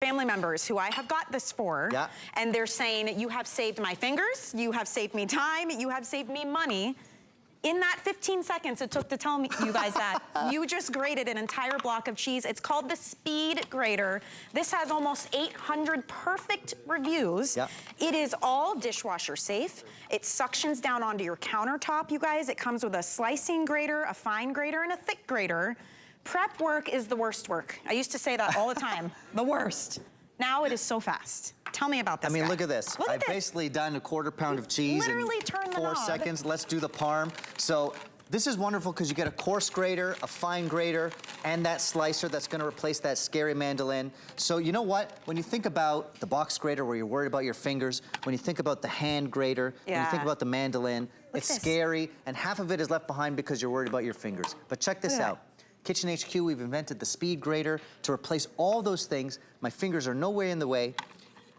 family members who I have got this for, and they're saying, you have saved my fingers, you have saved me time, you have saved me money. In that 15 seconds it took to tell me, you guys, that you just grated an entire block of cheese. It's called the Speed Grater. This has almost 800 perfect reviews. It is all dishwasher safe. It suctions down onto your countertop, you guys. It comes with a slicing grater, a fine grater, and a thick grater. Prep work is the worst work. I used to say that all the time, the worst. Now it is so fast. Tell me about this guy. Look at this. I've basically done a quarter pound of cheese in 4 seconds. Let's do the parm. So this is wonderful because you get a coarse grater, a fine grater, and that slicer that's gonna replace that scary mandolin. So you know what? When you think about the box grater where you're worried about your fingers, when you think about the hand grater, when you think about the mandolin, it's scary, and half of it is left behind because you're worried about your fingers. But check this out. Kitchen HQ, we've invented the Speed Grater to replace all those things. My fingers are nowhere in the way.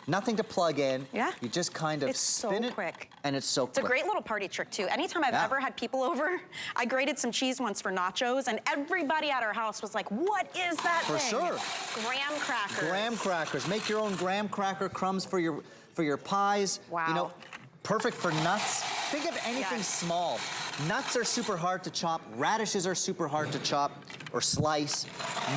Nothing to plug in. You just kind of spin it, and it's so quick. It's a great little party trick, too. Anytime I've ever had people over, I grated some cheese once for nachos, and everybody at our house was like, what is that thing? For sure. Graham crackers. Graham crackers. Make your own graham cracker crumbs for your pies. Wow. You know, perfect for nuts. Think of anything small. Nuts are super hard to chop. Radishes are super hard to chop or slice.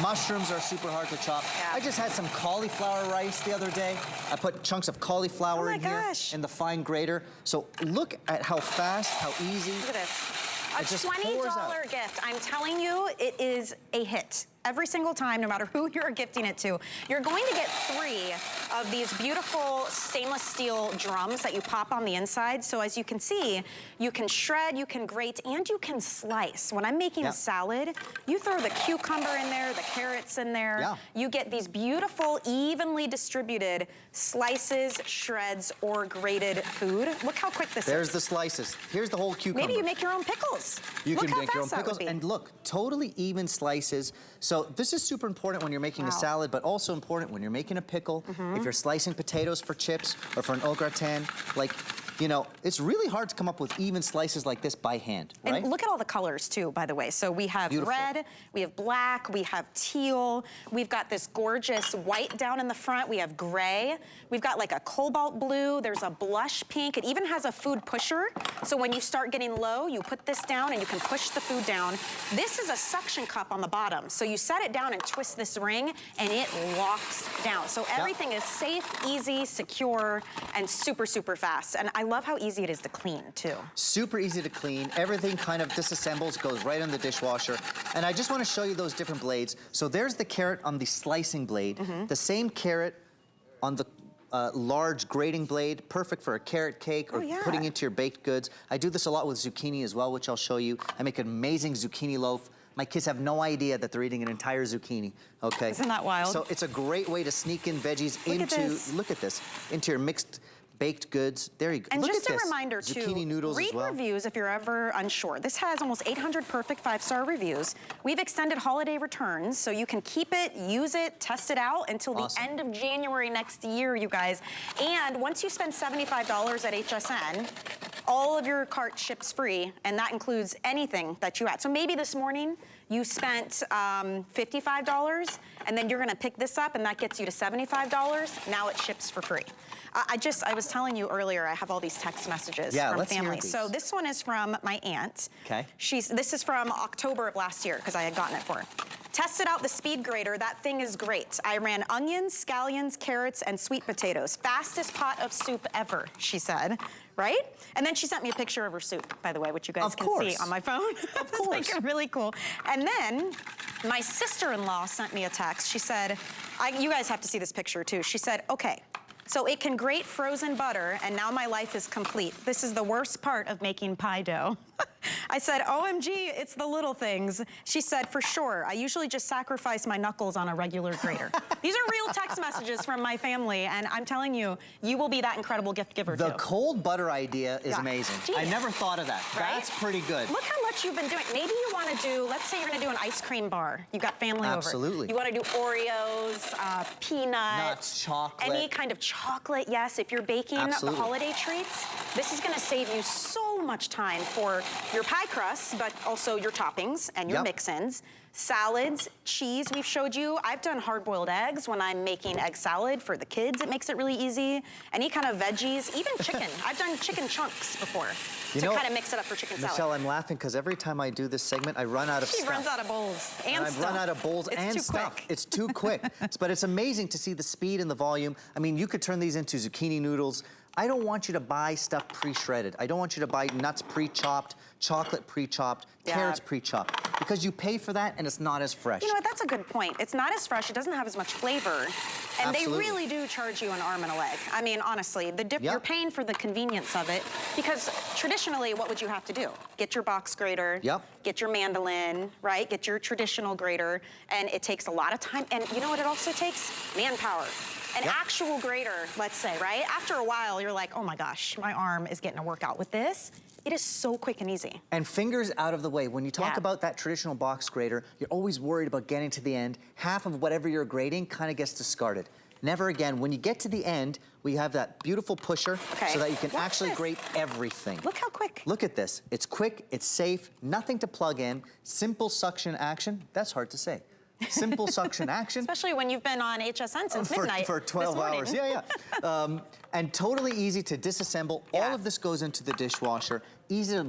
Mushrooms are super hard to chop. I just had some cauliflower rice the other day. I put chunks of cauliflower in here in the fine grater. So look at how fast, how easy. Look at this. A $20 gift. I'm telling you, it is a hit. Every single time, no matter who you're gifting it to. You're going to get 3 of these beautiful stainless steel drums that you pop on the inside. So as you can see, you can shred, you can grate, and you can slice. When I'm making a salad, you throw the cucumber in there, the carrots in there. You get these beautiful, evenly distributed slices, shreds, or grated food. Look how quick this is. There's the slices. Here's the whole cucumber. Maybe you make your own pickles. You can make your own pickles. And look, totally even slices. So this is super important when you're making a salad, but also important when you're making a pickle. If you're slicing potatoes for chips or for an au gratin, like, you know, it's really hard to come up with even slices like this by hand, right? And look at all the colors too, by the way. So we have red, we have black, we have teal, we've got this gorgeous white down in the front, we have gray, we've got like a cobalt blue, there's a blush pink, it even has a food pusher. So when you start getting low, you put this down and you can push the food down. This is a suction cup on the bottom. So you set it down and twist this ring and it locks down. So everything is safe, easy, secure, and super, super fast. And I love how easy it is to clean too. Super easy to clean. Everything kind of disassembles, goes right in the dishwasher. And I just want to show you those different blades. So there's the carrot on the slicing blade. The same carrot on the large grating blade, perfect for a carrot cake or putting into your baked goods. I do this a lot with zucchini as well, which I'll show you. I make an amazing zucchini loaf. My kids have no idea that they're eating an entire zucchini, okay? Isn't that wild? So it's a great way to sneak in veggies look at this, into your mixed baked goods. There you go. And look just at a this. reminder too, zucchini noodles read as well. reviews if you're ever unsure. This has almost 800 perfect 5-star reviews. We've extended holiday returns, so you can keep it, use it, test it out until the end of January next year, you guys. And once you spend $75 at HSN, all of your cart ships free, and that includes anything that you add. So maybe this morning you spent $55, and then you're gonna pick this up, and that gets you to $75. Now it ships for free. I was telling you earlier, I have all these text messages from family. So this one is from my aunt. This is from October of last year, because I had gotten it for her. Tested out the Speed Grater, that thing is great. I ran onions, scallions, carrots, and sweet potatoes. Fastest pot of soup ever, she said, right? And then she sent me a picture of her soup, by the way, which you guys can see on my phone. Of course. It's like really cool. And then my sister-in-law sent me a text. She said, you guys have to see this picture too. She said, okay, so it can grate frozen butter, and now my life is complete. This is the worst part of making pie dough. I said, OMG, it's the little things. She said, for sure, I usually just sacrifice my knuckles on a regular grater. These are real text messages from my family, and I'm telling you, you will be that incredible gift giver too. The cold butter idea is amazing. I never thought of that. Right? That's pretty good. Look how much you've been doing. Maybe you want to do, let's say you're going to do an ice cream bar. You've got family over. You want to do Oreos, peanuts. Nuts, chocolate. Any kind of chocolate, yes. If you're baking the holiday treats, this is going to save you so so much time for your pie crust, but also your toppings and your mix-ins. Salads, cheese, we've showed you. I've done hard-boiled eggs when I'm making egg salad for the kids. It makes it really easy. Any kind of veggies, even chicken. I've done chicken chunks before to kind of mix it up for chicken salad. Michelle, I'm laughing because every time I do this segment, I run out of stuff. She runs out of bowls and stuff. I run out of bowls and stuff. It's too quick. But it's amazing to see the speed and the volume. I mean, you could turn these into zucchini noodles. I don't want you to buy stuff pre-shredded. I don't want you to buy nuts pre-chopped, chocolate pre-chopped, carrots pre-chopped, because you pay for that and it's not as fresh. You know what, that's a good point. It's not as fresh, it doesn't have as much flavor, and they really do charge you an arm and a leg. I mean, honestly, you're paying for the convenience of it, because traditionally, what would you have to do? Get your box grater, get your mandolin, right? Get your traditional grater, and it takes a lot of time, and you know what it also takes? Manpower. An actual grater, let's say, right? After a while, you're like, oh my gosh, my arm is getting a workout with this. It is so quick and easy. And fingers out of the way. When you talk about that traditional box grater, you're always worried about getting to the end. Half of whatever you're grating kind of gets discarded. Never again. When you get to the end, we have that beautiful pusher so that you can actually grate everything. Look how quick. Look at this. It's quick, it's safe, nothing to plug in, simple suction action. That's hard to say. Simple suction action. Especially when you've been on HSN since midnight. For 12 hours, and totally easy to disassemble. All of this goes into the dishwasher. Easy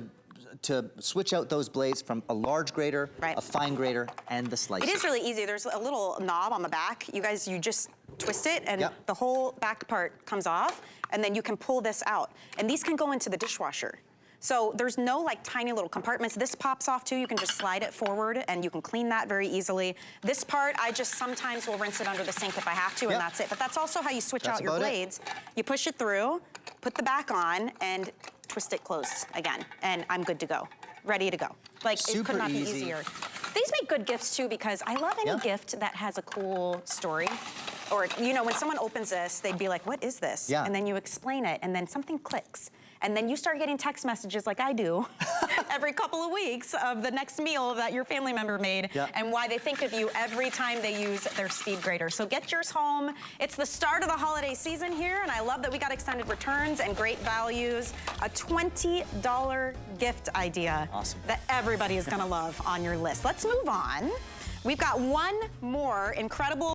to switch out those blades from a large grater, a fine grater, and the slicer. It is really easy. There's a little knob on the back. You guys, you just twist it and the whole back part comes off, and then you can pull this out. And these can go into the dishwasher. So there's no like tiny little compartments. This pops off too. You can just slide it forward and you can clean that very easily. This part, I just sometimes will rinse it under the sink if I have to, and that's it. But that's also how you switch out your blades. You push it through, put the back on, and twist it closed again. And I'm good to go, ready to go. Like, it could not be easier. These make good gifts too, because I love any gift that has a cool story. Or, you know, when someone opens this, they'd be like, what is this? And then you explain it, and then something clicks. And then you start getting text messages like I do every couple of weeks of the next meal that your family member made and why they think of you every time they use their speed grater. So get yours home. It's the start of the holiday season here, and I love that we got extended returns and great values. A $20 gift idea that everybody is gonna love on your list. Let's move on. We've got one more incredible